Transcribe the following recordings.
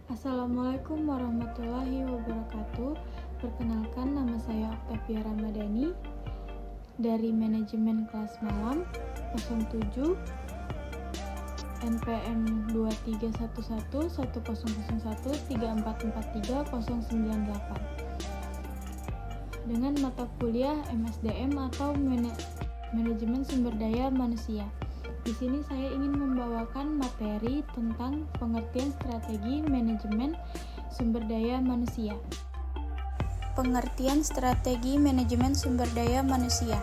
Assalamualaikum warahmatullahi wabarakatuh. Perkenalkan, nama saya Oktavia Ramadhani dari Manajemen Kelas Malam 07 NPM 231110013443 dengan mata kuliah MSDM atau Manajemen Sumber Daya Manusia. Di sini saya ingin membawakan materi tentang pengertian strategi manajemen sumber daya manusia. Pengertian strategi manajemen sumber daya manusia.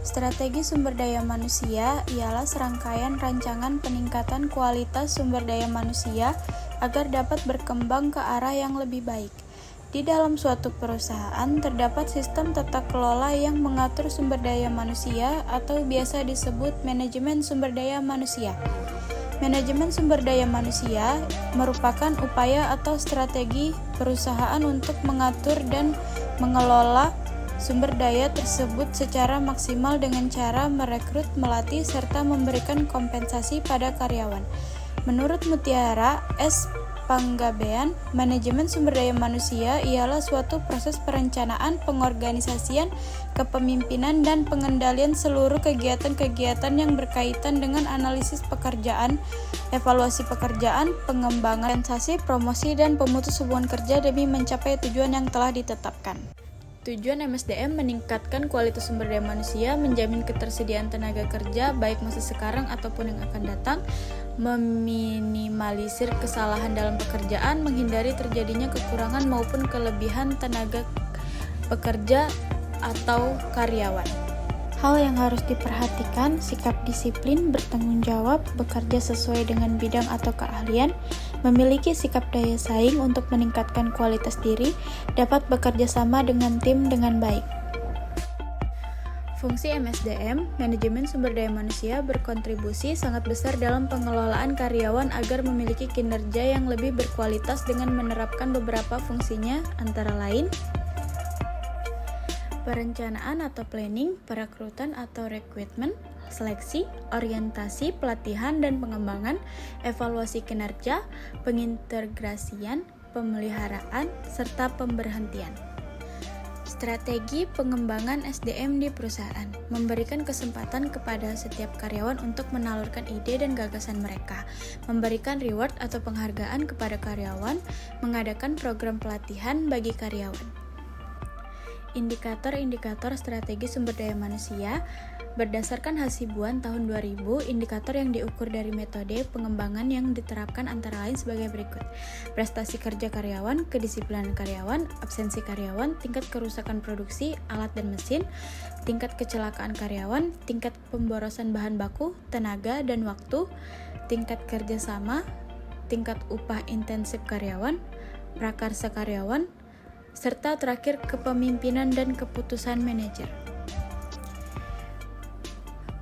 Strategi sumber daya manusia ialah serangkaian rancangan peningkatan kualitas sumber daya manusia agar dapat berkembang ke arah yang lebih baik. Di dalam suatu perusahaan terdapat sistem tata kelola yang mengatur sumber daya manusia atau biasa disebut manajemen sumber daya manusia. Manajemen sumber daya manusia merupakan upaya atau strategi perusahaan untuk mengatur dan mengelola sumber daya tersebut secara maksimal dengan cara merekrut, melatih, serta memberikan kompensasi pada karyawan. Menurut Mutiara S. Panggabean, manajemen sumber daya manusia ialah suatu proses perencanaan, pengorganisasian, kepemimpinan, dan pengendalian seluruh kegiatan-kegiatan yang berkaitan dengan analisis pekerjaan, evaluasi pekerjaan, pengembangan, kompensasi, promosi, dan pemutus hubungan kerja demi mencapai tujuan yang telah ditetapkan. Tujuan MSDM meningkatkan kualitas sumber daya manusia, menjamin ketersediaan tenaga kerja baik masa sekarang ataupun yang akan datang, meminimalisir kesalahan dalam pekerjaan, menghindari terjadinya kekurangan maupun kelebihan tenaga pekerja atau karyawan. Hal yang harus diperhatikan, sikap disiplin, bertanggung jawab, bekerja sesuai dengan bidang atau keahlian, memiliki sikap daya saing untuk meningkatkan kualitas diri, dapat bekerja sama dengan tim dengan baik. Fungsi MSDM, manajemen sumber daya manusia, berkontribusi sangat besar dalam pengelolaan karyawan agar memiliki kinerja yang lebih berkualitas dengan menerapkan beberapa fungsinya, antara lain perencanaan atau planning, perekrutan atau recruitment, seleksi, orientasi, pelatihan dan pengembangan, evaluasi kinerja, pengintegrasian, pemeliharaan, serta pemberhentian. Strategi pengembangan SDM di perusahaan memberikan kesempatan kepada setiap karyawan untuk menalurkan ide dan gagasan mereka, memberikan reward atau penghargaan kepada karyawan, mengadakan program pelatihan bagi karyawan. Indikator-indikator strategi sumber daya manusia berdasarkan Hasibuan tahun 2000, indikator yang diukur dari metode pengembangan yang diterapkan antara lain sebagai berikut: prestasi kerja karyawan, kedisiplinan karyawan, absensi karyawan, tingkat kerusakan produksi, alat dan mesin, tingkat kecelakaan karyawan, tingkat pemborosan bahan baku, tenaga dan waktu, tingkat kerjasama, tingkat upah intensif karyawan, prakarsa karyawan, serta terakhir kepemimpinan dan keputusan manajer.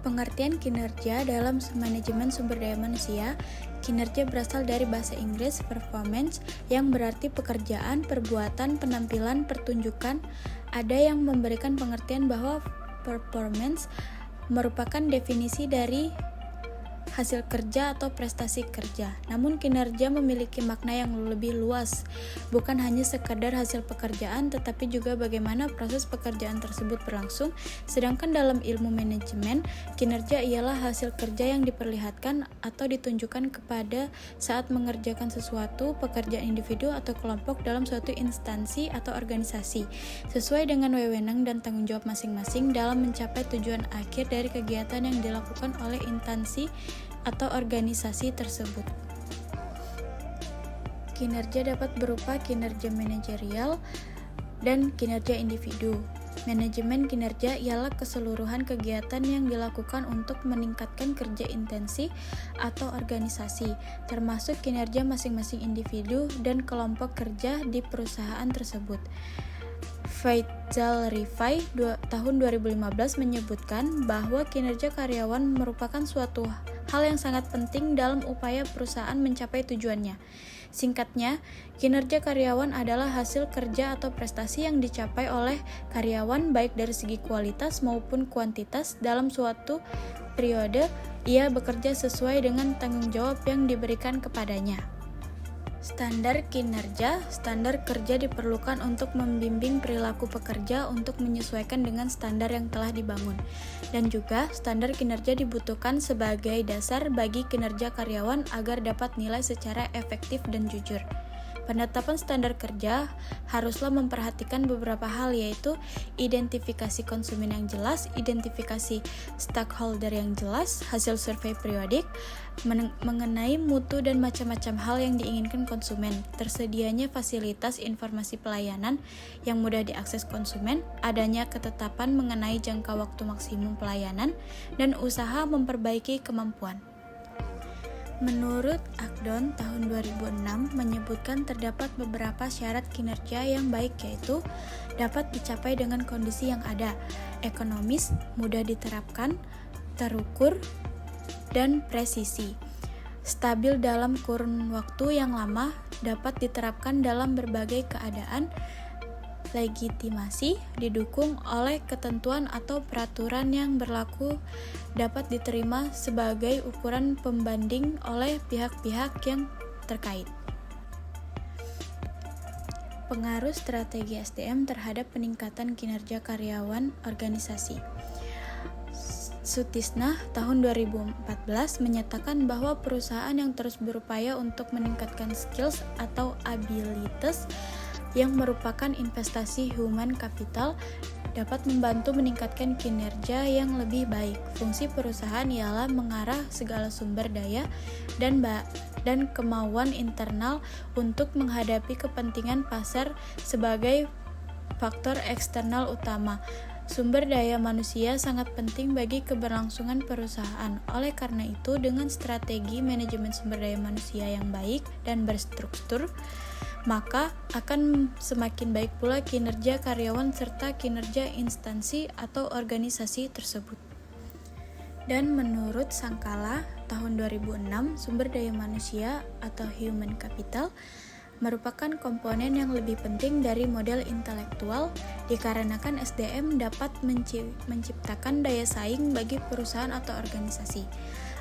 Pengertian kinerja dalam manajemen sumber daya manusia. Kinerja berasal dari bahasa Inggris performance yang berarti pekerjaan, perbuatan, penampilan, pertunjukan. Ada yang memberikan pengertian bahwa performance merupakan definisi dari hasil kerja atau prestasi kerja. Namun kinerja memiliki makna yang lebih luas, bukan hanya sekadar hasil pekerjaan, tetapi juga bagaimana proses pekerjaan tersebut berlangsung. Sedangkan dalam ilmu manajemen, kinerja ialah hasil kerja yang diperlihatkan atau ditunjukkan kepada saat mengerjakan sesuatu pekerjaan individu atau kelompok dalam suatu instansi atau organisasi, sesuai dengan wewenang dan tanggung jawab masing-masing dalam mencapai tujuan akhir dari kegiatan yang dilakukan oleh instansi atau organisasi tersebut. Kinerja dapat berupa kinerja manajerial dan kinerja individu. Manajemen kinerja ialah keseluruhan kegiatan yang dilakukan untuk meningkatkan kerja intensi atau organisasi, termasuk kinerja masing-masing individu dan kelompok kerja di perusahaan tersebut. Faisal Rifai tahun 2015 menyebutkan bahwa kinerja karyawan merupakan suatu hal yang sangat penting dalam upaya perusahaan mencapai tujuannya. Singkatnya, kinerja karyawan adalah hasil kerja atau prestasi yang dicapai oleh karyawan baik dari segi kualitas maupun kuantitas dalam suatu periode ia bekerja sesuai dengan tanggung jawab yang diberikan kepadanya. Standar kinerja, standar kerja diperlukan untuk membimbing perilaku pekerja untuk menyesuaikan dengan standar yang telah dibangun. Dan juga, standar kinerja dibutuhkan sebagai dasar bagi kinerja karyawan agar dapat nilai secara efektif dan jujur. Penetapan standar kerja haruslah memperhatikan beberapa hal, yaitu identifikasi konsumen yang jelas, identifikasi stakeholder yang jelas, hasil survei periodik, mengenai mutu dan macam-macam hal yang diinginkan konsumen, tersedianya fasilitas informasi pelayanan yang mudah diakses konsumen, adanya ketetapan mengenai jangka waktu maksimum pelayanan, dan usaha memperbaiki kemampuan. Menurut Akdon tahun 2006 menyebutkan terdapat beberapa syarat kinerja yang baik, yaitu dapat dicapai dengan kondisi yang ada, ekonomis, mudah diterapkan, terukur, dan presisi, stabil dalam kurun waktu yang lama, dapat diterapkan dalam berbagai keadaan, legitimasi, didukung oleh ketentuan atau peraturan yang berlaku, dapat diterima sebagai ukuran pembanding oleh pihak-pihak yang terkait. Pengaruh strategi SDM terhadap peningkatan kinerja karyawan organisasi. Sutisna tahun 2014 menyatakan bahwa perusahaan yang terus berupaya untuk meningkatkan skills atau abilities yang merupakan investasi human capital dapat membantu meningkatkan kinerja yang lebih baik. Fungsi perusahaan ialah mengarah segala sumber daya dan kemauan internal untuk menghadapi kepentingan pasar sebagai faktor eksternal utama. Sumber daya manusia sangat penting bagi keberlangsungan perusahaan. Oleh karena itu, dengan strategi manajemen sumber daya manusia yang baik dan berstruktur, maka akan semakin baik pula kinerja karyawan serta kinerja instansi atau organisasi tersebut. Dan menurut Sangkala tahun 2006, sumber daya manusia atau human capital merupakan komponen yang lebih penting dari model intelektual dikarenakan SDM dapat menciptakan daya saing bagi perusahaan atau organisasi.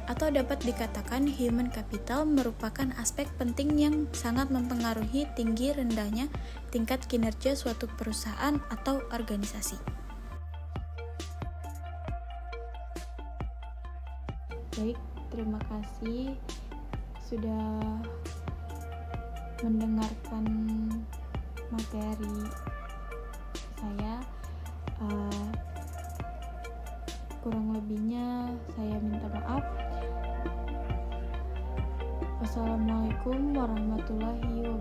Atau dapat dikatakan human capital merupakan aspek penting yang sangat mempengaruhi tinggi rendahnya tingkat kinerja suatu perusahaan atau organisasi. Baik, terima kasih sudah mendengarkan materi saya. Kurang lebihnya saya minta maaf. Wassalamualaikum warahmatullahi wabarakatuh.